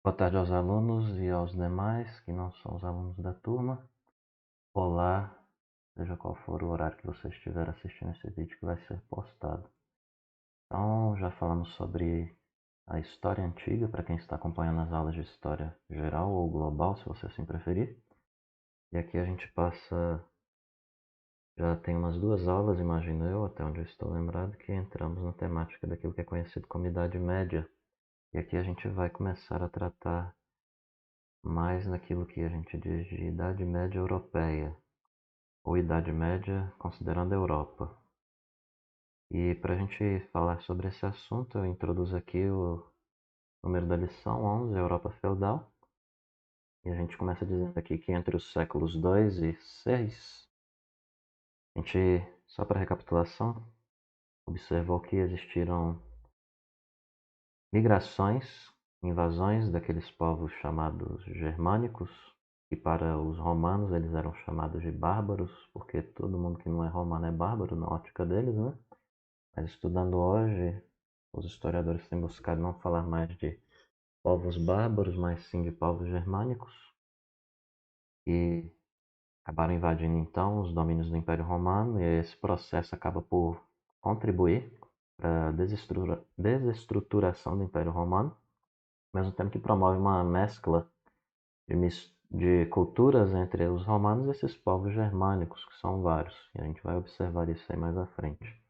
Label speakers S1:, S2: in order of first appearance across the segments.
S1: Boa tarde aos alunos e aos demais que não são os alunos da turma. Olá, seja qual for o horário que você estiver assistindo esse vídeo que vai ser postado. Então, já falamos sobre a história antiga, para quem está acompanhando as aulas de história geral ou global, se você assim preferir. E aqui a gente passa, já tem umas 2 aulas, imagino eu, até onde eu estou lembrado, que entramos na temática daquilo que é conhecido como Idade Média. E aqui a gente vai começar a tratar mais naquilo que a gente diz de Idade Média Europeia, ou Idade Média considerando a Europa. E para a gente falar sobre esse assunto, eu introduzo aqui o número da lição 11, Europa Feudal. E a gente começa dizendo aqui que entre os séculos 2 e 6, a gente, só para recapitulação, observou que existiram migrações, invasões daqueles povos chamados germânicos, que para os romanos eles eram chamados de bárbaros, porque todo mundo que não é romano é bárbaro na ótica deles, né? Mas estudando hoje, os historiadores têm buscado não falar mais de povos bárbaros, mas sim de povos germânicos, que acabaram invadindo então os domínios do Império Romano, e esse processo acaba por contribuir para a desestruturação do Império Romano, ao mesmo tempo que promove uma mescla de culturas entre os romanos e esses povos germânicos, que são vários, e a gente vai observar isso aí mais à frente.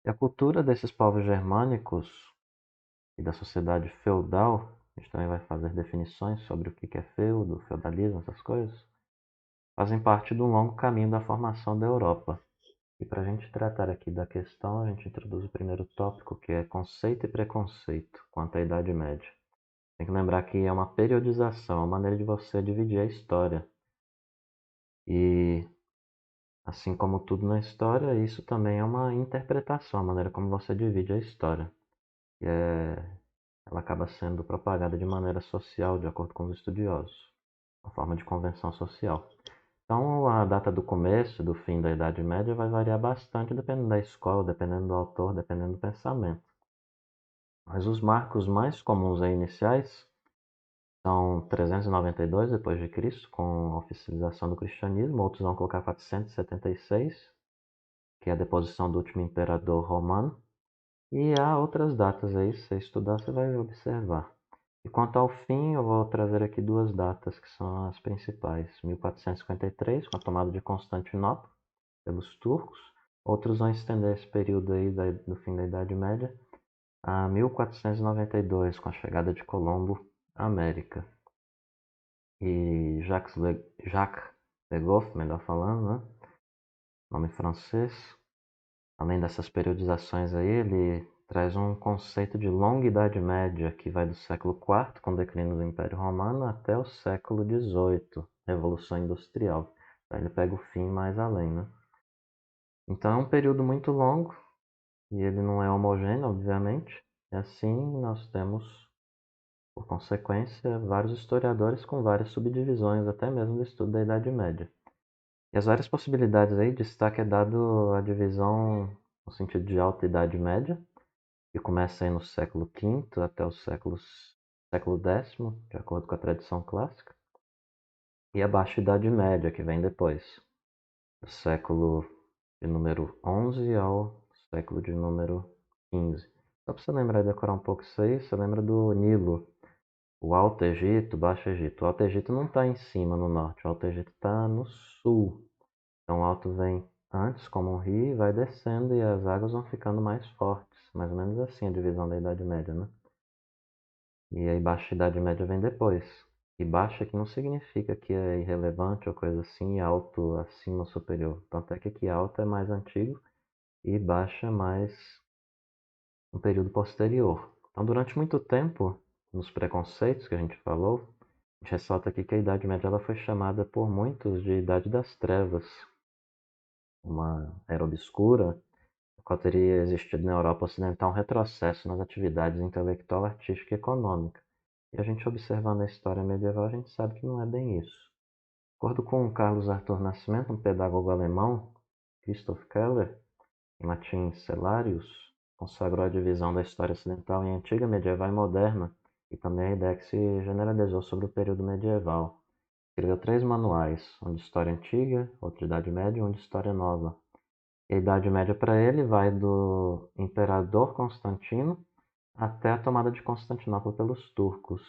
S1: E a cultura desses povos germânicos e da sociedade feudal, a gente também vai fazer definições sobre o que é feudo, feudalismo, essas coisas, fazem parte de um longo caminho da formação da Europa. E para a gente tratar aqui da questão, a gente introduz o primeiro tópico, que é conceito e preconceito quanto à Idade Média. Tem que lembrar que é uma periodização, uma maneira de você dividir a história. E, assim como tudo na história, isso também é uma interpretação, a maneira como você divide a história. Ela acaba sendo propagada de maneira social, de acordo com os estudiosos, uma forma de convenção social. Então, a data do começo e do fim da Idade Média vai variar bastante dependendo da escola, dependendo do autor, dependendo do pensamento. Mas os marcos mais comuns aí iniciais são 392 depois de Cristo, com a oficialização do cristianismo. Outros vão colocar 476, que é a deposição do último imperador romano. E há outras datas aí, se você estudar, você vai observar. E quanto ao fim, eu vou trazer aqui 2 datas que são as principais. 1453, com a tomada de Constantinopla pelos turcos. Outros vão estender esse período aí do fim da Idade Média a 1492, com a chegada de Colombo à América. E Jacques de Goff, melhor falando, né? Nome francês. Além dessas periodizações aí, ele traz um conceito de longa Idade Média que vai do século IV, com o declínio do Império Romano, até o século XVIII, Revolução Industrial. Então ele pega o fim mais além, né? Então é um período muito longo e ele não é homogêneo, obviamente. E assim nós temos, por consequência, vários historiadores com várias subdivisões, até mesmo do estudo da Idade Média. E as várias possibilidades aí, destaque é dado à divisão no sentido de Alta Idade Média, que começa aí no século V até o século X, de acordo com a tradição clássica, e a Baixa Idade Média, que vem depois, do século de número 11 ao século de número 15. Só para você lembrar e decorar um pouco isso aí, você lembra do Nilo, o Alto Egito, o Baixo Egito. O Alto Egito não está em cima, no norte, o Alto Egito está no sul. Então o alto vem antes como um rio e vai descendo e as águas vão ficando mais fortes. Mais ou menos assim a divisão da Idade Média, né? E aí Baixa Idade Média vem depois. E baixa aqui não significa que é irrelevante ou coisa assim, e alto acima ou superior. Tanto é que aqui alto é mais antigo e baixa é mais um período posterior. Então durante muito tempo, nos preconceitos que a gente falou, a gente ressalta aqui que a Idade Média ela foi chamada por muitos de Idade das Trevas, uma era obscura, qual teria existido na Europa Ocidental um retrocesso nas atividades intelectual, artística e econômica. E a gente observando a história medieval, a gente sabe que não é bem isso. De acordo com Carlos Arthur Nascimento, um pedagogo alemão, Christoph Keller, em latim Cellarius, consagrou a divisão da história ocidental em antiga, medieval e moderna, e também a ideia que se generalizou sobre o período medieval. Escreveu 3 manuais, um de História Antiga, outro de Idade Média e um de História Nova. E a Idade Média para ele vai do Imperador Constantino até a tomada de Constantinopla pelos turcos.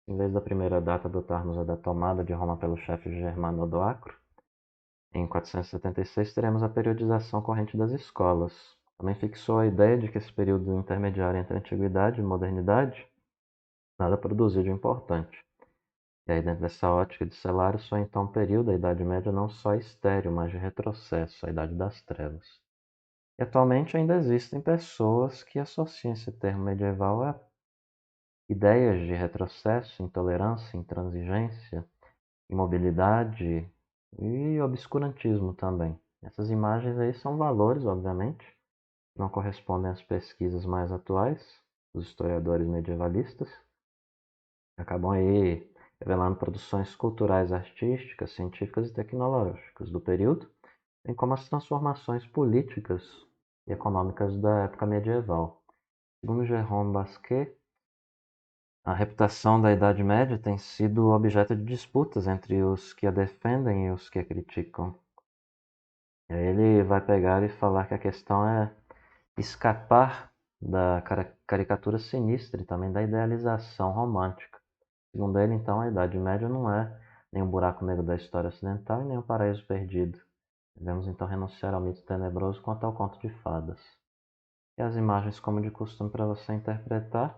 S1: Em vez da primeira data adotarmos a da tomada de Roma pelo chefe Germano Odoacro, em 476 teremos a periodização corrente das escolas. Também fixou a ideia de que esse período intermediário entre a antiguidade e modernidade nada produziu de importante. E aí, dentro dessa ótica de Celário, só então um período, a Idade Média, não só estéril, mas de retrocesso, a Idade das Trevas. E atualmente ainda existem pessoas que associam esse termo medieval a ideias de retrocesso, intolerância, intransigência, imobilidade e obscurantismo também. Essas imagens aí são valores, obviamente, que não correspondem às pesquisas mais atuais dos historiadores medievalistas, que acabam aí revelando produções culturais, artísticas, científicas e tecnológicas do período, bem como as transformações políticas e econômicas da época medieval. Segundo Jérôme Basquiat, a reputação da Idade Média tem sido objeto de disputas entre os que a defendem e os que a criticam. E aí ele vai pegar e falar que a questão é escapar da caricatura sinistra e também da idealização romântica. Segundo ele, então, a Idade Média não é nem um buraco negro da história ocidental e nem um paraíso perdido. Devemos então renunciar ao mito tenebroso quanto ao conto de fadas. E as imagens, como de costume, para você interpretar.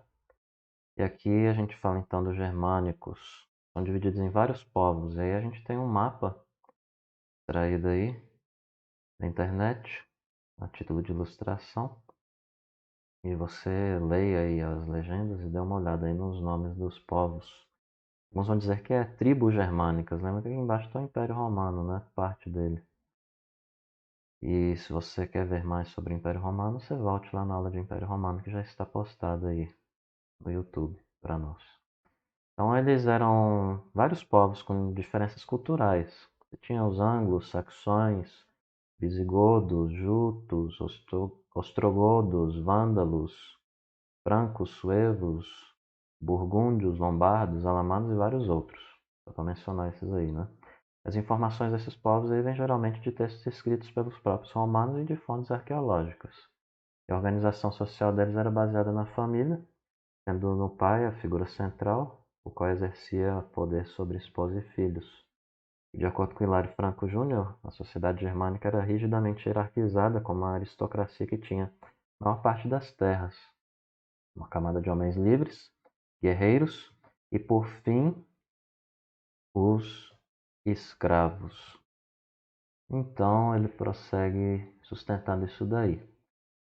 S1: E aqui a gente fala então dos germânicos. São divididos em vários povos. E aí a gente tem um mapa extraído aí da internet, a título de ilustração. E você leia aí as legendas e dê uma olhada aí nos nomes dos povos. Alguns vão dizer que é tribos germânicas. Lembra que aqui embaixo está o Império Romano, né? Parte dele. E se você quer ver mais sobre o Império Romano, você volte lá na aula de Império Romano que já está postada aí no YouTube para nós. Então eles eram vários povos com diferenças culturais. Você tinha os anglos, saxões, visigodos, jutos, ostrogodos, vândalos, francos, suevos, burgúndios, lombardos, alamanos e vários outros. Só para mencionar esses aí, né? As informações desses povos aí vêm geralmente de textos escritos pelos próprios romanos e de fontes arqueológicas. E a organização social deles era baseada na família, tendo no pai a figura central, o qual exercia poder sobre esposa e filhos. E de acordo com Hilário Franco Júnior, a sociedade germânica era rigidamente hierarquizada como uma aristocracia que tinha a maior parte das terras, uma camada de homens livres, guerreiros e, por fim, os escravos. Então ele prossegue sustentando isso daí.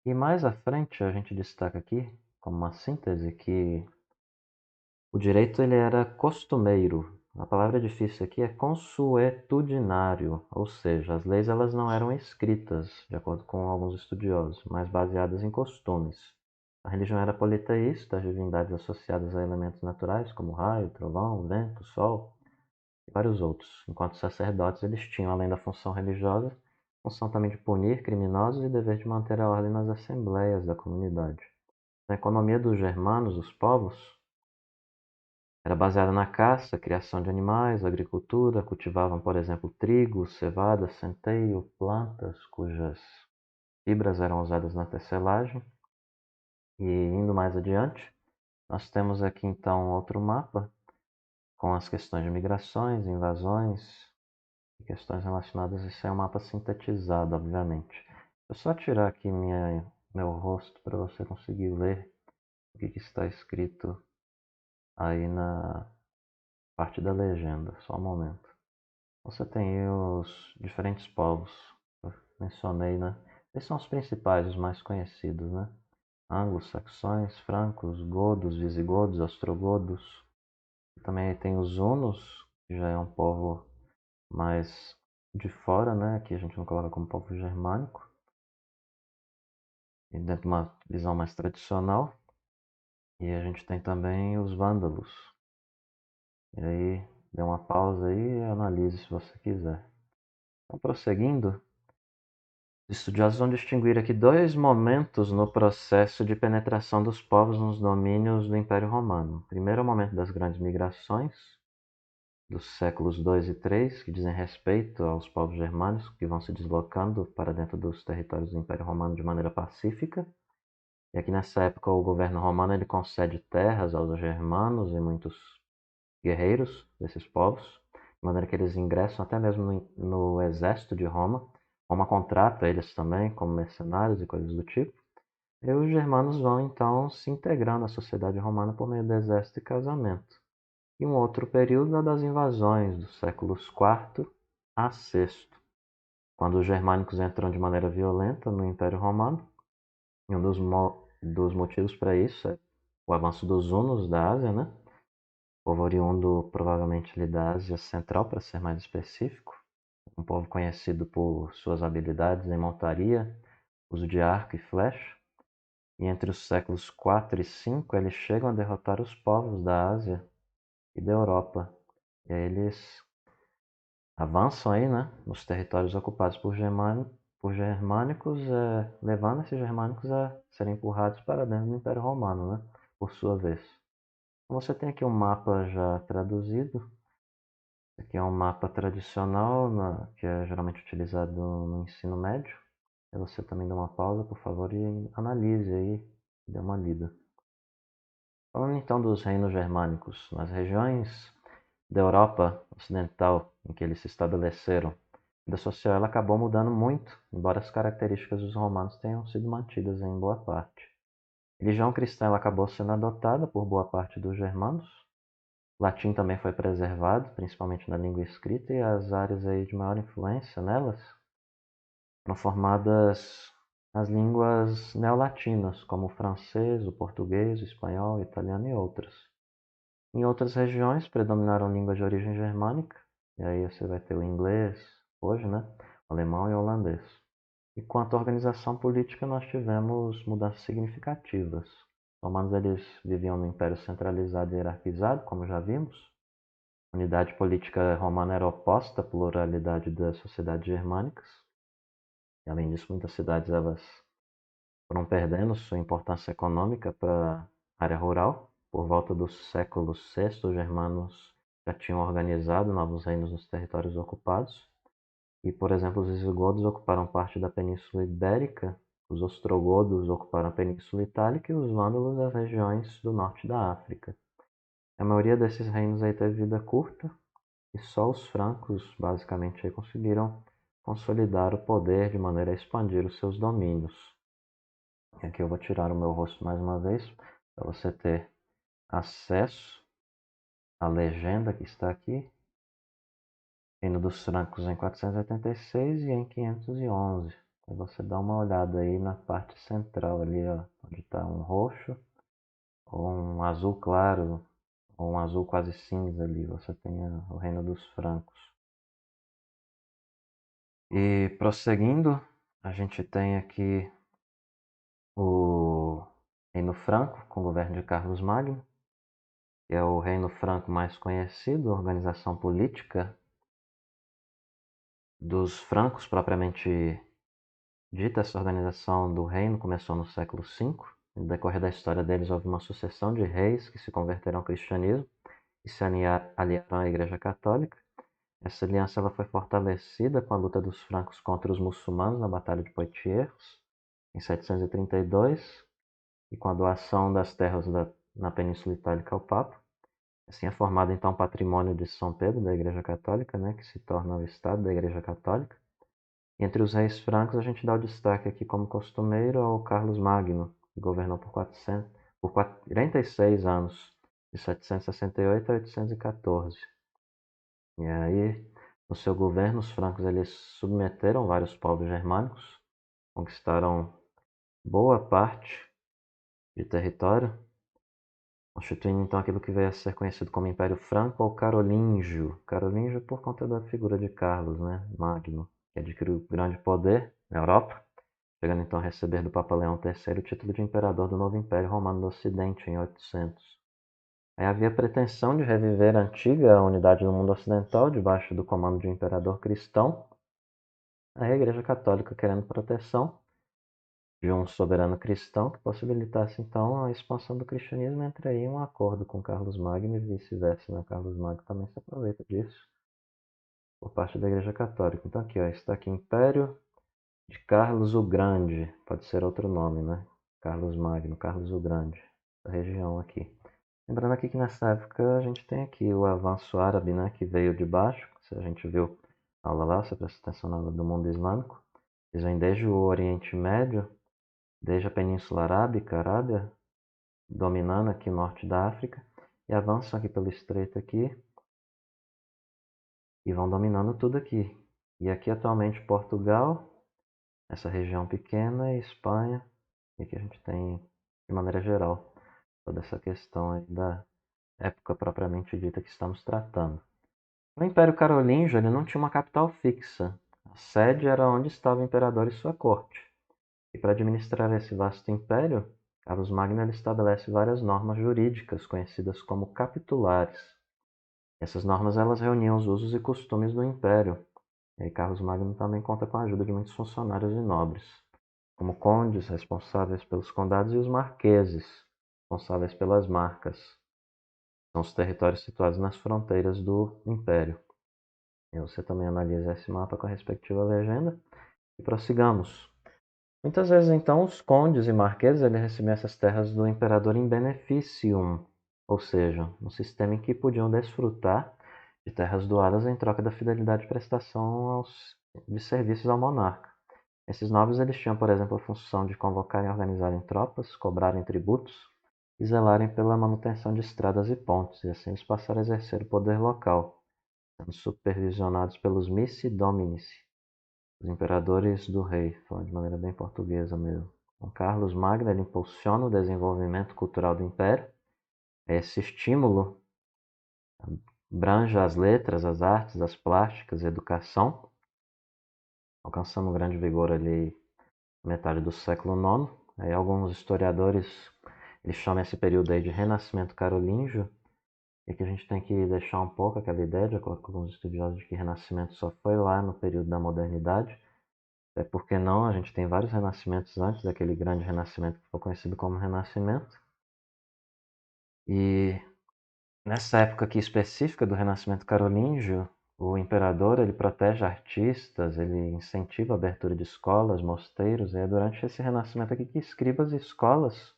S1: E mais à frente a gente destaca aqui, como uma síntese, que o direito ele era costumeiro. A palavra difícil aqui é consuetudinário, ou seja, as leis elas não eram escritas, de acordo com alguns estudiosos, mas baseadas em costumes. A religião era politeísta, as divindades associadas a elementos naturais, como raio, trovão, vento, sol, e vários outros, enquanto os sacerdotes eles tinham, além da função religiosa, função também de punir criminosos e dever de manter a ordem nas assembleias da comunidade. A economia dos germanos, os povos, era baseada na caça, criação de animais, agricultura, cultivavam, por exemplo, trigo, cevada, centeio, plantas cujas fibras eram usadas na tecelagem. E indo mais adiante, nós temos aqui então outro mapa com as questões de migrações, invasões e questões relacionadas. Isso é um mapa sintetizado, obviamente. Vou só tirar aqui meu rosto para você conseguir ler o que está escrito aí na parte da legenda. Só um momento. Você tem os diferentes povos. Eu mencionei, né? Esses são os principais, os mais conhecidos, né? Anglo-saxões, francos, godos, visigodos, ostrogodos. Também tem os hunos, que já é um povo mais de fora, né? Que a gente não coloca como povo germânico. E dentro de uma visão mais tradicional. E a gente tem também os vândalos. E aí, dê uma pausa aí e analise se você quiser. Então, prosseguindo, Os estudiosos vão distinguir aqui dois momentos no processo de penetração dos povos nos domínios do Império Romano. Primeiro é o momento das grandes migrações, dos séculos II e III, que dizem respeito aos povos germânicos que vão se deslocando para dentro dos territórios do Império Romano de maneira pacífica. E aqui nessa época o governo romano ele concede terras aos germanos e muitos guerreiros desses povos, de maneira que eles ingressam até mesmo no exército de Roma. Roma contrata eles também como mercenários e coisas do tipo. E os germanos vão então se integrando à sociedade romana por meio do exército e casamento. E um outro período é das invasões dos séculos IV a VI, quando os germânicos entram de maneira violenta no Império Romano. E um dos motivos para isso é o avanço dos hunos da Ásia, né? Povo oriundo provavelmente ali da Ásia Central, para ser mais específico. Um povo conhecido por suas habilidades em montaria, uso de arco e flecha. E entre os séculos IV e V, eles chegam a derrotar os povos da Ásia e da Europa. E aí eles avançam aí, né, nos territórios ocupados por germânicos, levando esses germânicos a serem empurrados para dentro do Império Romano, né, por sua vez. Então, você tem aqui um mapa já traduzido. Aqui é um mapa tradicional, que é geralmente utilizado no ensino médio. Aí você também dá uma pausa, por favor, e analise aí, dê uma lida. Falando então dos reinos germânicos, nas regiões da Europa Ocidental em que eles se estabeleceram, a vida social ela acabou mudando muito, embora as características dos romanos tenham sido mantidas em boa parte. A religião cristã ela acabou sendo adotada por boa parte dos germanos. O latim também foi preservado, principalmente na língua escrita, e as áreas aí de maior influência nelas foram formadas as línguas neolatinas, como o francês, o português, o espanhol, o italiano e outras. Em outras regiões predominaram línguas de origem germânica, e aí você vai ter o inglês, hoje, né? O alemão e o holandês. E quanto à organização política, nós tivemos mudanças significativas. Os romanos eles viviam no império centralizado e hierarquizado, como já vimos. A unidade política romana era oposta à pluralidade das sociedades germânicas. E, além disso, muitas cidades elas foram perdendo sua importância econômica para a área rural. Por volta do século VI, os germanos já tinham organizado novos reinos nos territórios ocupados. E, por exemplo, os visigodos ocuparam parte da Península Ibérica, os ostrogodos ocuparam a Península Itálica e os vândalos as regiões do norte da África. A maioria desses reinos aí teve vida curta e só os francos, basicamente, aí conseguiram consolidar o poder de maneira a expandir os seus domínios. E aqui eu vou tirar o meu rosto mais uma vez, para você ter acesso à legenda que está aqui. Reino dos Francos em 486 e em 511. Aí você dá uma olhada aí na parte central ali, ó, onde está um roxo, ou um azul claro, ou um azul quase cinza ali. Você tem o Reino dos Francos. E prosseguindo, a gente tem aqui o Reino Franco, com o governo de Carlos Magno, que é o Reino Franco mais conhecido, a organização política dos francos propriamente dita. Essa organização do reino começou no século V. No decorrer da história deles, houve uma sucessão de reis que se converteram ao cristianismo e se aliaram à Igreja Católica. Essa aliança ela foi fortalecida com a luta dos francos contra os muçulmanos na Batalha de Poitiers, em 732, e com a doação das terras na Península Itálica ao Papa. Assim é formado então o patrimônio de São Pedro da Igreja Católica, né, que se torna o Estado da Igreja Católica. Entre os reis francos, a gente dá o destaque aqui, como costumeiro, ao Carlos Magno, que governou por 46 anos, de 768 a 814. E aí, no seu governo, os francos eles submeteram vários povos germânicos, conquistaram boa parte de território, constituindo então aquilo que veio a ser conhecido como Império Franco ou Carolíngio. Carolíngio por conta da figura de Carlos, né, Magno, que adquiriu grande poder na Europa, chegando então a receber do Papa Leão III o título de imperador do novo Império Romano do Ocidente em 800. Aí havia a pretensão de reviver a antiga unidade do mundo ocidental debaixo do comando de um imperador cristão. Aí a Igreja Católica querendo proteção de um soberano cristão que possibilitasse então a expansão do cristianismo, entra aí um acordo com Carlos Magno e vice-versa, né? Carlos Magno também se aproveita disso por parte da Igreja Católica. Então aqui, ó, está aqui Império de Carlos o Grande, pode ser outro nome, né? Carlos Magno, Carlos o Grande, essa região aqui. Lembrando aqui que nessa época a gente tem aqui o avanço árabe, né, que veio de baixo, se a gente viu a aula lá, você presta atenção na aula do mundo islâmico, eles vêm desde o Oriente Médio, desde a Península Arábica, Arábia, dominando aqui o norte da África, e avançam aqui pelo estreito aqui, e vão dominando tudo aqui. E aqui atualmente Portugal, essa região pequena, e Espanha, e aqui a gente tem, de maneira geral, toda essa questão aí da época propriamente dita que estamos tratando. O Império Carolíngio ele não tinha uma capital fixa. A sede era onde estava o imperador e sua corte. E para administrar esse vasto império, Carlos Magno ele estabelece várias normas jurídicas conhecidas como capitulares. Essas normas elas reuniam os usos e costumes do império. E aí Carlos Magno também conta com a ajuda de muitos funcionários e nobres, como condes responsáveis pelos condados e os marqueses, responsáveis pelas marcas. São os territórios situados nas fronteiras do império. E você também analisa esse mapa com a respectiva legenda e prossigamos. Muitas vezes, então, os condes e marqueses eles recebiam essas terras do imperador em beneficium, ou seja, um sistema em que podiam desfrutar de terras doadas em troca da fidelidade e prestação de serviços ao monarca. Esses nobres eles tinham, por exemplo, a função de convocar e organizarem tropas, cobrarem tributos e zelarem pela manutenção de estradas e pontes, e assim eles passaram a exercer o poder local, sendo supervisionados pelos missi dominici, os imperadores do rei, falando de maneira bem portuguesa mesmo. Então, Carlos Magno ele impulsiona o desenvolvimento cultural do império. Esse estímulo abrange as letras, as artes, as plásticas, a educação, alcançando um grande vigor ali na metade do século IX. Aí alguns historiadores eles chamam esse período aí de Renascimento Carolíngio, e que a gente tem que deixar um pouco aquela ideia, de acordo com alguns estudiosos, de que Renascimento só foi lá no período da modernidade. Até porque não, a gente tem vários renascimentos antes daquele grande renascimento que foi conhecido como Renascimento. E nessa época aqui específica do Renascimento Carolíngio, o imperador ele protege artistas, ele incentiva a abertura de escolas, mosteiros, e é durante esse renascimento aqui que escribas e escolas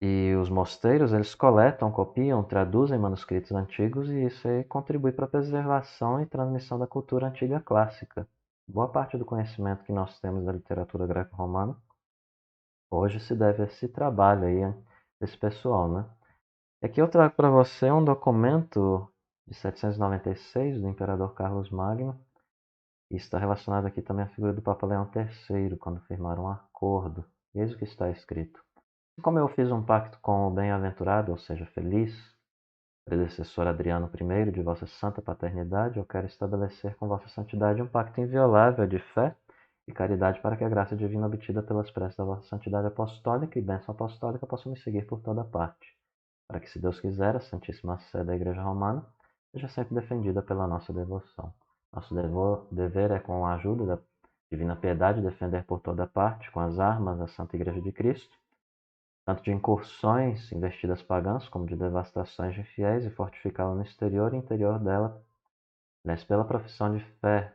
S1: e os mosteiros eles coletam, copiam, traduzem manuscritos antigos e isso aí contribui para a preservação e transmissão da cultura antiga clássica. Boa parte do conhecimento que nós temos da literatura greco-romana hoje se deve a esse trabalho aí desse pessoal, né? Aqui eu trago para você um documento de 796 do imperador Carlos Magno e está relacionado aqui também à figura do Papa Leão III, quando firmaram um acordo. E eis o que está escrito. Como eu fiz um pacto com o bem-aventurado, ou seja, feliz, predecessor Adriano I de vossa santa paternidade, eu quero estabelecer com vossa santidade um pacto inviolável de fé e caridade para que a graça divina obtida pelas preces da vossa santidade apostólica e bênção apostólica possa me seguir por toda parte, para que, se Deus quiser, a Santíssima Sé da Igreja Romana seja sempre defendida pela nossa devoção. Nosso dever é, com a ajuda da divina piedade, defender por toda parte, com as armas, a Santa Igreja de Cristo, tanto de incursões investidas pagãs, como de devastações de fiéis, e fortificá-la no exterior e interior dela, mas pela profissão de fé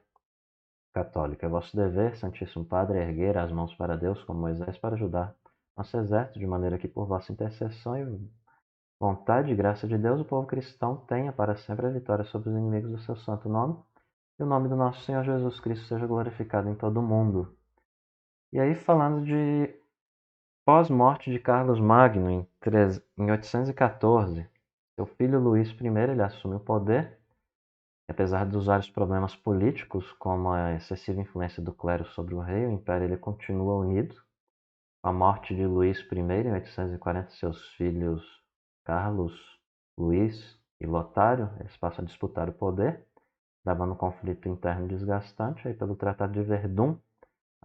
S1: católica. É vosso dever, Santíssimo Padre, erguer as mãos para Deus, como Moisés, para ajudar nosso exército, de maneira que, por vossa intercessão e vontade e graça de Deus, o povo cristão tenha para sempre a vitória sobre os inimigos do seu santo nome, e o nome do nosso Senhor Jesus Cristo seja glorificado em todo o mundo. E aí, falando de pós-morte de Carlos Magno, em 814, seu filho Luís I ele assume o poder, e apesar dos vários problemas políticos, como a excessiva influência do clero sobre o rei, o império ele continua unido. Com a morte de Luís I, em 840, seus filhos Carlos, Luís e Lotário eles passam a disputar o poder, travando um conflito interno desgastante. Aí, pelo Tratado de Verdun,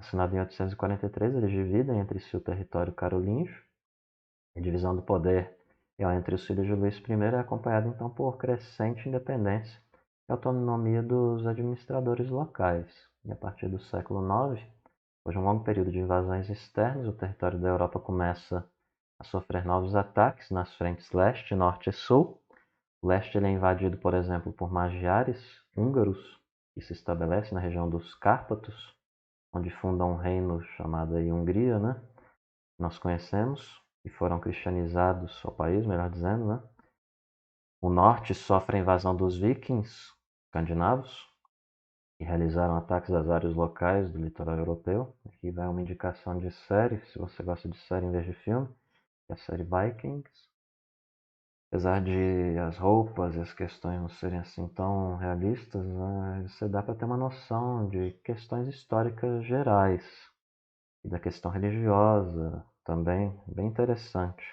S1: assinado em 843, eles dividem entre si o território carolíngio. A divisão do poder entre os filhos de Luís I é acompanhada então por crescente independência e autonomia dos administradores locais. E a partir do século IX, depois de um longo período de invasões externas, o território da Europa começa a sofrer novos ataques nas frentes leste, norte e sul. O leste ele é invadido, por exemplo, por magiares húngaros, que se estabelecem na região dos Cárpatos, onde fundam um reino chamado aí Hungria, né? Nós conhecemos, e foram cristianizados ao país, melhor dizendo, né? O norte sofre a invasão dos vikings escandinavos, que realizaram ataques às áreas locais do litoral europeu. Aqui vai uma indicação de série, se você gosta de série em vez de filme, que é a série Vikings. Apesar de as roupas e as questões não serem assim tão realistas, né, você dá para ter uma noção de questões históricas gerais e da questão religiosa também, bem interessante.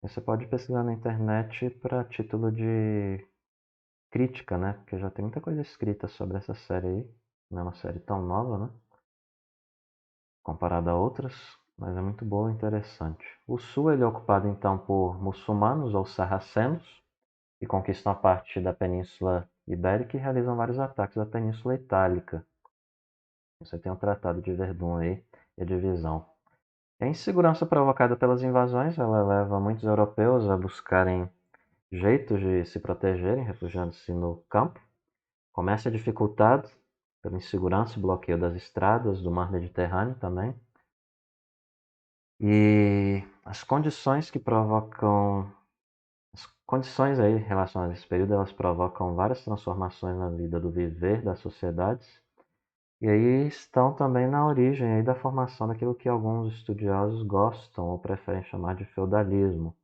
S1: Você pode pesquisar na internet para título de crítica, né? Porque já tem muita coisa escrita sobre essa série aí. Não é uma série tão nova, né? Comparada a outras, mas é muito boa e interessante. O sul ele é ocupado então por muçulmanos ou sarracenos, que conquistam a parte da Península Ibérica e realizam vários ataques à Península Itálica. Você tem o Tratado de Verdun aí e a divisão. A insegurança provocada pelas invasões, ela leva muitos europeus a buscarem jeitos de se protegerem, refugiando-se no campo. Começa dificultado pela insegurança e bloqueio das estradas do mar Mediterrâneo também. E as condições que provocam as condições aí relacionadas a esse período, elas provocam várias transformações na vida do viver das sociedades. E aí estão também na origem aí da formação daquilo que alguns estudiosos gostam ou preferem chamar de feudalismo.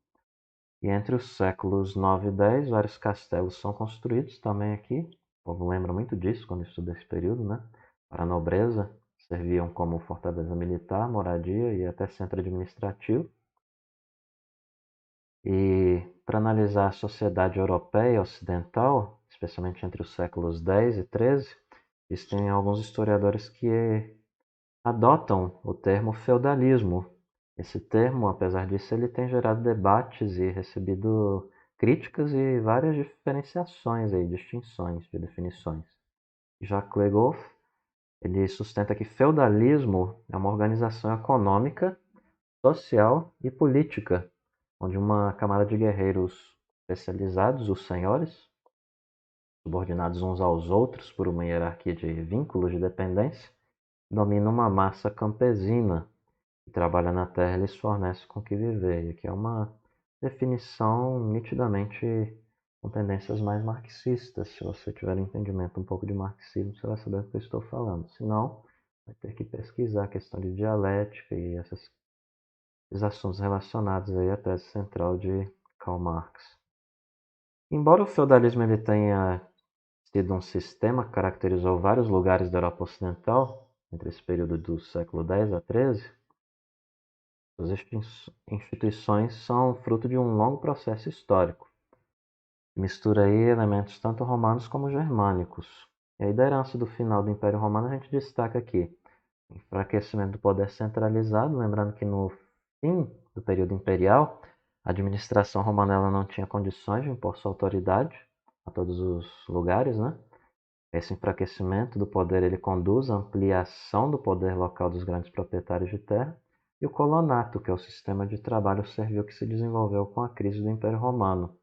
S1: E entre os séculos 9 e 10, vários castelos são construídos também aqui. O povo lembra muito disso quando estuda esse período, né? Para a nobreza, serviam como fortaleza militar, moradia e até centro administrativo. E para analisar a sociedade europeia ocidental, especialmente entre os séculos 10 e 13, existem alguns historiadores que adotam o termo feudalismo. Esse termo, apesar disso, ele tem gerado debates e recebido críticas e várias diferenciações aí, distinções de definições. Jacques Le Goff, ele sustenta que feudalismo é uma organização econômica, social e política, onde uma camada de guerreiros especializados, os senhores, subordinados uns aos outros por uma hierarquia de vínculos de dependência, domina uma massa campesina que trabalha na terra e lhes fornece com que viver. E aqui é uma definição nitidamente com tendências mais marxistas. Se você tiver entendimento um pouco de marxismo, você vai saber do que eu estou falando. Se não, vai ter que pesquisar a questão de dialética e esses assuntos relacionados aí à tese central de Karl Marx. Embora o feudalismo ele tenha sido um sistema que caracterizou vários lugares da Europa Ocidental, entre esse período do século X a XIII, as instituições são fruto de um longo processo histórico, que mistura aí elementos tanto romanos como germânicos. E aí, da herança do final do Império Romano, a gente destaca aqui o enfraquecimento do poder centralizado, lembrando que no fim do período imperial, a administração romana ela não tinha condições de impor sua autoridade a todos os lugares, né? Esse enfraquecimento do poder ele conduz à ampliação do poder local dos grandes proprietários de terra, e o colonato, que é o sistema de trabalho servil que se desenvolveu com a crise do Império Romano,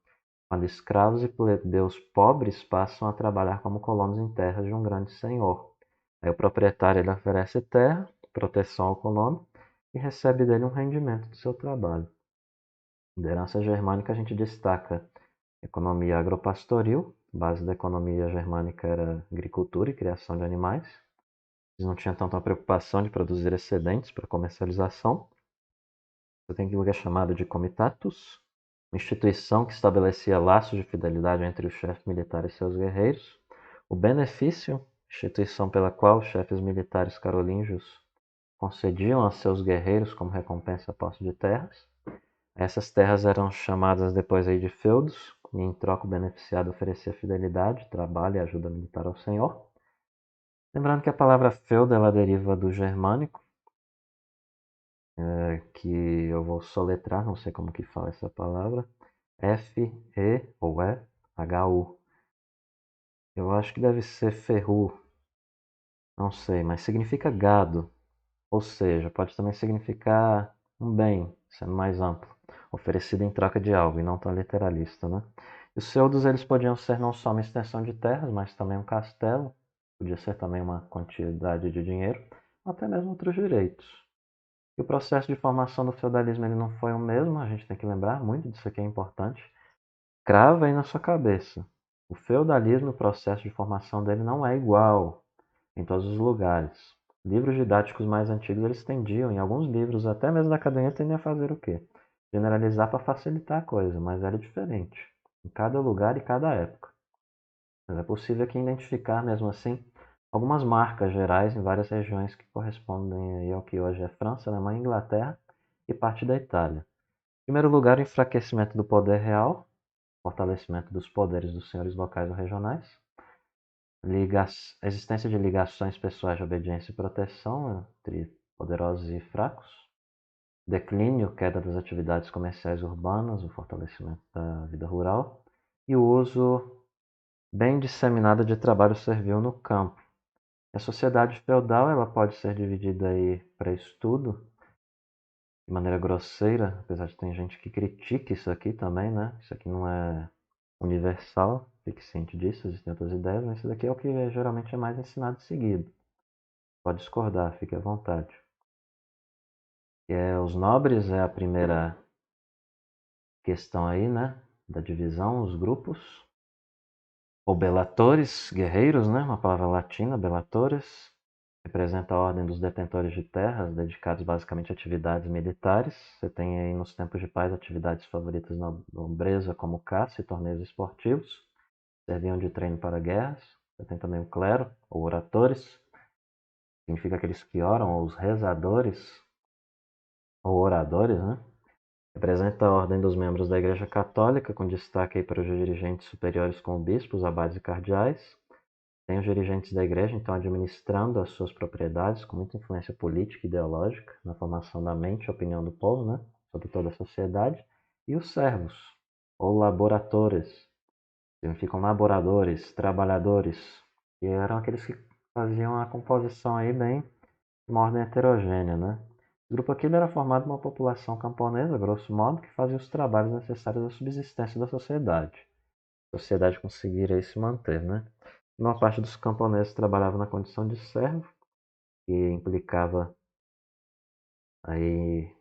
S1: quando escravos e plebeus pobres passam a trabalhar como colonos em terras de um grande senhor. Aí o proprietário ele oferece terra, proteção ao colono e recebe dele um rendimento do seu trabalho. Da herança germânica a gente destaca economia agropastoril, base da economia germânica era agricultura e criação de animais. Eles não tinham tanta preocupação de produzir excedentes para comercialização. Você tem aquilo que é chamado de comitatus, uma instituição que estabelecia laços de fidelidade entre o chefe militar e seus guerreiros. O benefício, instituição pela qual os chefes militares carolíngios concediam a seus guerreiros como recompensa a posse de terras. Essas terras eram chamadas depois aí de feudos, e em troca o beneficiado oferecia fidelidade, trabalho e ajuda militar ao senhor. Lembrando que a palavra feudo ela deriva do germânico, que eu vou soletrar, não sei como que fala essa palavra, F-E ou E-H-U. Eu acho que deve ser ferru, não sei, mas significa gado. Ou seja, pode também significar um bem, sendo mais amplo, oferecido em troca de algo, e não tão literalista, né? E os feudos, eles podiam ser não só uma extensão de terras, mas também um castelo, podia ser também uma quantidade de dinheiro, até mesmo outros direitos. E o processo de formação do feudalismo ele não foi o mesmo, a gente tem que lembrar, muito disso aqui é importante. Crava aí na sua cabeça. O feudalismo, o processo de formação dele não é igual em todos os lugares. Livros didáticos mais antigos eles tendiam, em alguns livros, até mesmo da academia, tendem a fazer o quê? Generalizar para facilitar a coisa, mas era diferente em cada lugar e cada época. Mas é possível aqui identificar, mesmo assim, algumas marcas gerais em várias regiões que correspondem aí ao que hoje é França, Alemanha, Inglaterra e parte da Itália. Em primeiro lugar, o enfraquecimento do poder real, fortalecimento dos poderes dos senhores locais ou regionais, a existência de ligações pessoais de obediência e proteção entre poderosos e fracos, declínio, queda das atividades comerciais urbanas, o fortalecimento da vida rural e o uso bem disseminado de trabalho servil no campo. A sociedade feudal ela pode ser dividida aí para estudo de maneira grosseira, apesar de ter gente que critique isso aqui também, né? Isso aqui não é universal, fique ciente disso, existem outras ideias, mas isso daqui é o que geralmente é mais ensinado e seguido. Pode discordar, fique à vontade. Os nobres é a primeira questão aí, né? Da divisão, os grupos. Ou belatores, guerreiros, né? Uma palavra latina, belatores. Representa a ordem dos detentores de terras, dedicados basicamente a atividades militares. Você tem aí nos tempos de paz atividades favoritas na nobreza, como caça e torneios esportivos. Serviam de treino para guerras. Você tem também o clero, ou oratores. Significa aqueles que oram, ou os rezadores, ou oradores, né? Representa a ordem dos membros da Igreja Católica, com destaque aí para os dirigentes superiores como bispos, abades e cardeais. Tem os dirigentes da Igreja, então, administrando as suas propriedades, com muita influência política e ideológica na formação da mente e opinião do povo, né, sobre toda a sociedade. E os servos, ou laboratores, significam laboradores, trabalhadores, que eram aqueles que faziam a composição aí bem uma ordem heterogênea, né? O grupo aqui era formado por uma população camponesa, grosso modo, que fazia os trabalhos necessários à subsistência da sociedade. A sociedade conseguiria se manter, né? Uma parte dos camponeses trabalhava na condição de servo, que implicava aí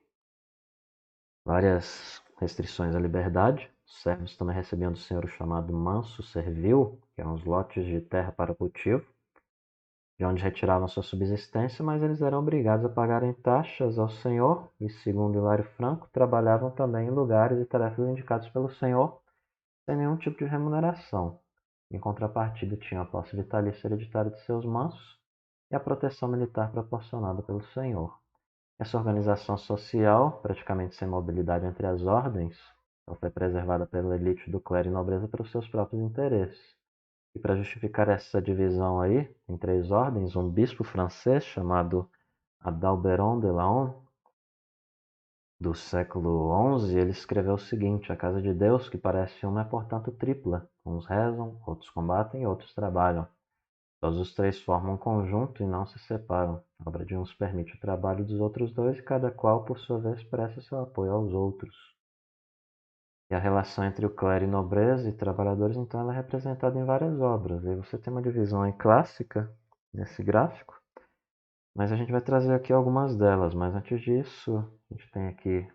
S1: várias restrições à liberdade. Os servos também recebiam do senhor o chamado manso servil, que eram os lotes de terra para cultivo, de onde retiravam sua subsistência, mas eles eram obrigados a pagarem taxas ao senhor e, segundo Hilário Franco, trabalhavam também em lugares e tarefas indicados pelo senhor, sem nenhum tipo de remuneração. Em contrapartida, tinham a posse vitalícia hereditária de seus mansos e a proteção militar proporcionada pelo senhor. Essa organização social, praticamente sem mobilidade entre as ordens, ela foi preservada pela elite do clero e nobreza pelos seus próprios interesses. E para justificar essa divisão aí, em três ordens, um bispo francês chamado Adalberon de Laon, do século XI, ele escreveu o seguinte: a casa de Deus, que parece uma, é portanto tripla. Uns rezam, outros combatem e outros trabalham. Todos os três formam um conjunto e não se separam. A obra de uns permite o trabalho dos outros dois e cada qual, por sua vez, presta seu apoio aos outros. E a relação entre o clero e nobreza e trabalhadores, então, ela é representada em várias obras. E você tem uma divisão aí clássica nesse gráfico, mas a gente vai trazer aqui algumas delas. Mas antes disso, a gente tem aqui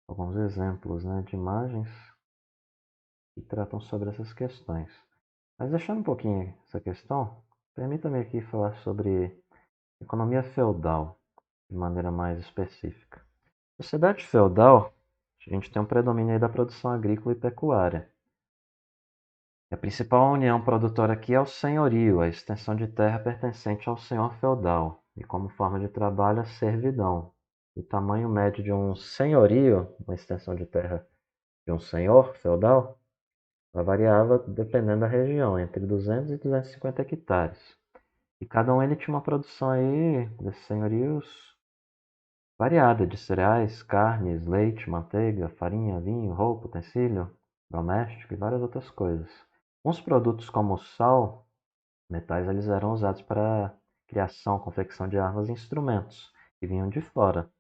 S1: alguns exemplos, né, de imagens que tratam sobre essas questões. Mas deixando um pouquinho essa questão, permita-me aqui falar sobre economia feudal de maneira mais específica. Sociedade feudal, a gente tem um predomínio aí da produção agrícola e pecuária. A principal união produtora aqui é o senhorio, a extensão de terra pertencente ao senhor feudal, e como forma de trabalho a servidão. O tamanho médio de um senhorio, uma extensão de terra de um senhor feudal, ela variava dependendo da região, entre 200 e 250 hectares. E cada um ele tinha uma produção aí desses senhorios variada de cereais, carnes, leite, manteiga, farinha, vinho, roupa, utensílio doméstico e várias outras coisas. Uns produtos como o sal, metais, eles eram usados para criação, confecção de armas e instrumentos, que vinham de fora.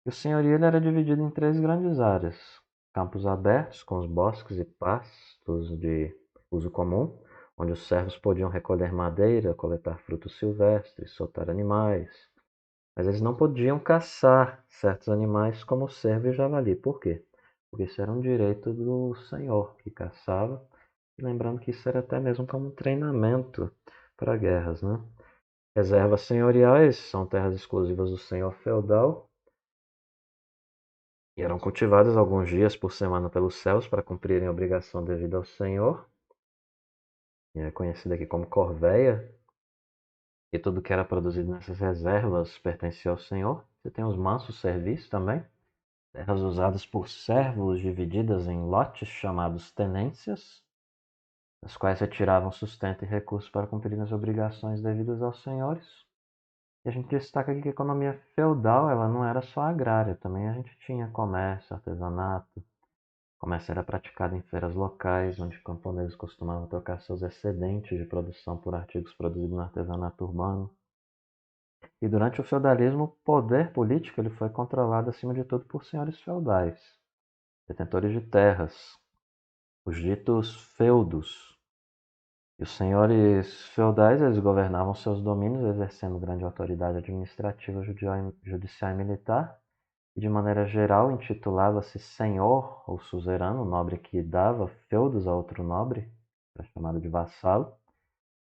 S1: E o senhorio ele era dividido em três grandes áreas: campos abertos, com os bosques e pastos de uso comum, onde os servos podiam recolher madeira, coletar frutos silvestres, soltar animais. Mas eles não podiam caçar certos animais como o cervo e o javali. Por quê? Porque isso era um direito do senhor que caçava. E lembrando que isso era até mesmo como um treinamento para guerras, né? Reservas senhoriais são terras exclusivas do senhor feudal e eram cultivadas alguns dias por semana pelos servos para cumprirem a obrigação devida ao senhor, e é conhecida aqui como corveia, e tudo que era produzido nessas reservas pertencia ao senhor. Você tem os mansos serviços também, terras usadas por servos divididas em lotes chamados tenências, das quais retiravam sustento e recursos para cumprir as obrigações devidas aos senhores. E a gente destaca aqui que a economia feudal ela não era só agrária, também a gente tinha comércio, artesanato. O comércio era praticado em feiras locais, onde camponeses costumavam trocar seus excedentes de produção por artigos produzidos no artesanato urbano. E durante o feudalismo, o poder político ele foi controlado acima de tudo por senhores feudais, detentores de terras, os ditos feudos. E os senhores feudais eles governavam seus domínios exercendo grande autoridade administrativa, judicial e militar, e de maneira geral intitulava-se senhor ou suzerano, nobre que dava feudos a outro nobre, era chamado de vassalo,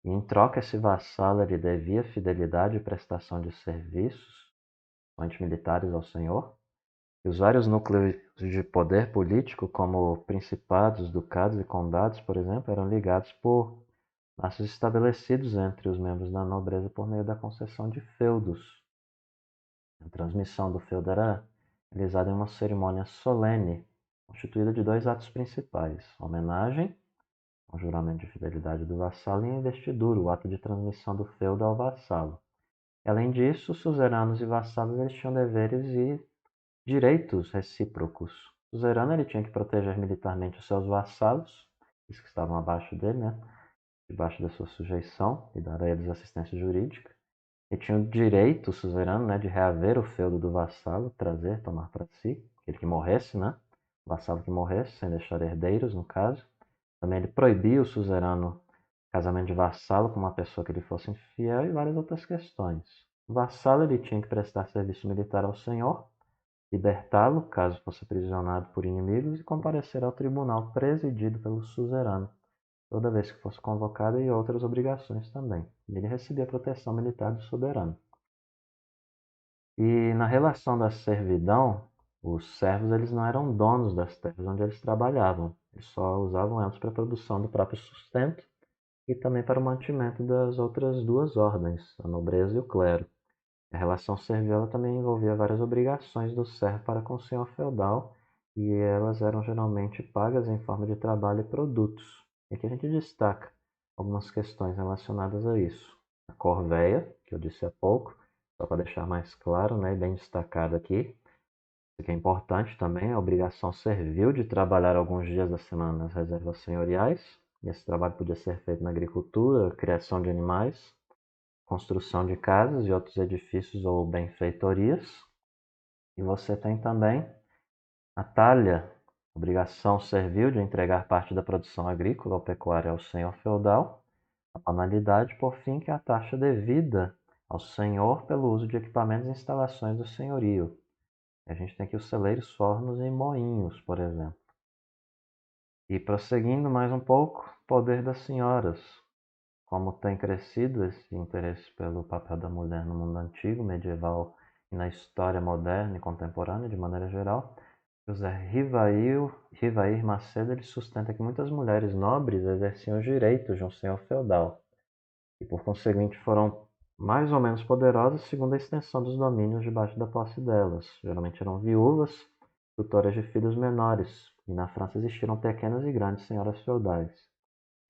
S1: e em troca esse vassalo lhe devia fidelidade e prestação de serviços, antimilitares ao senhor, e os vários núcleos de poder político, como principados, ducados e condados, por exemplo, eram ligados por laços estabelecidos entre os membros da nobreza por meio da concessão de feudos. A transmissão do feudo era realizada em uma cerimônia solene, constituída de dois atos principais: a homenagem, o juramento de fidelidade do vassalo, e a investidura, o ato de transmissão do feudo ao vassalo. Além disso, os suzeranos e vassalos eles tinham deveres e direitos recíprocos. O suzerano ele tinha que proteger militarmente os seus vassalos, os que estavam abaixo dele, né, debaixo da sua sujeição, e dar a eles assistência jurídica. Ele tinha o direito, o suzerano, né, de reaver o feudo do vassalo, trazer, tomar para si, aquele que morresse, né, o vassalo que morresse, sem deixar herdeiros, no caso. Também ele proibia o suzerano casamento de vassalo com uma pessoa que lhe fosse infiel e várias outras questões. O vassalo ele tinha que prestar serviço militar ao senhor, libertá-lo caso fosse aprisionado por inimigos e comparecer ao tribunal presidido pelo suzerano toda vez que fosse convocado e outras obrigações também. Ele recebia a proteção militar do soberano. E na relação da servidão, os servos eles não eram donos das terras onde eles trabalhavam. Eles só usavam elas para a produção do próprio sustento e também para o mantimento das outras duas ordens, a nobreza e o clero. A relação servil ela também envolvia várias obrigações do servo para com o senhor feudal e elas eram geralmente pagas em forma de trabalho e produtos. E aqui a gente destaca algumas questões relacionadas a isso. A corveia, que eu disse há pouco, só para deixar mais claro, né, e bem destacado aqui. Isso que é importante também, a obrigação servil de trabalhar alguns dias da semana nas reservas senhoriais. E esse trabalho podia ser feito na agricultura, criação de animais, construção de casas e outros edifícios ou benfeitorias. E você tem também a talha, obrigação servil de entregar parte da produção agrícola ou pecuária ao senhor feudal. A penalidade, por fim, que é a taxa devida ao senhor pelo uso de equipamentos e instalações do senhorio. A gente tem aqui os celeiros, fornos e moinhos, por exemplo. E prosseguindo mais um pouco, poder das senhoras. Como tem crescido esse interesse pelo papel da mulher no mundo antigo, medieval e na história moderna e contemporânea de maneira geral, José Rivair Macedo ele sustenta que muitas mulheres nobres exerciam os direitos de um senhor feudal e, por conseguinte, foram mais ou menos poderosas segundo a extensão dos domínios debaixo da posse delas. Geralmente eram viúvas, tutoras de filhos menores, e na França existiram pequenas e grandes senhoras feudais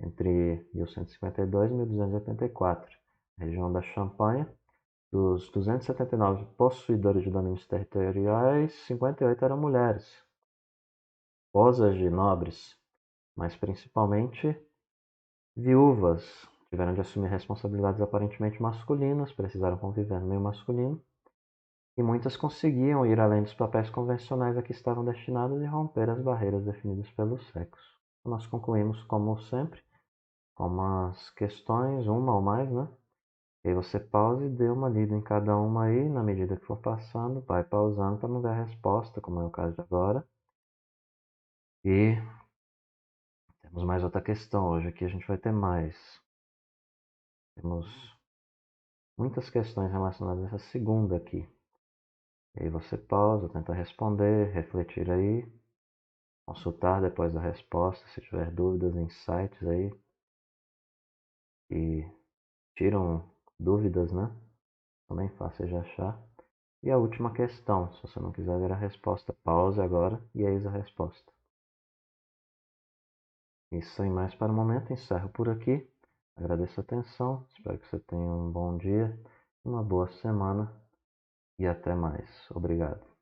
S1: entre 1152 e 1284, na região da Champagne. Dos 279 possuidores de domínios territoriais, 58 eram mulheres, esposas de nobres, mas principalmente Viúvas tiveram de assumir responsabilidades aparentemente masculinas, precisaram conviver no meio masculino, e muitas conseguiam ir além dos papéis convencionais a que estavam destinadas e romper as barreiras definidas pelo sexo. Nós concluímos, como sempre, com umas questões, uma ou mais, né? E aí você pausa e dê uma lida em cada uma aí, na medida que for passando, vai pausando para não ver a resposta, como é o caso de agora. E temos mais outra questão hoje aqui, a gente vai ter mais. Temos muitas questões relacionadas a essa segunda aqui. E aí você pausa, tenta responder, refletir aí, consultar depois da resposta, se tiver dúvidas, insights aí, e tiram dúvidas, né? Também fácil de achar. E a última questão, se você não quiser ver a resposta, pause agora e eis a resposta. E sem mais para o momento, encerro por aqui. Agradeço a atenção, espero que você tenha um bom dia, uma boa semana e até mais. Obrigado.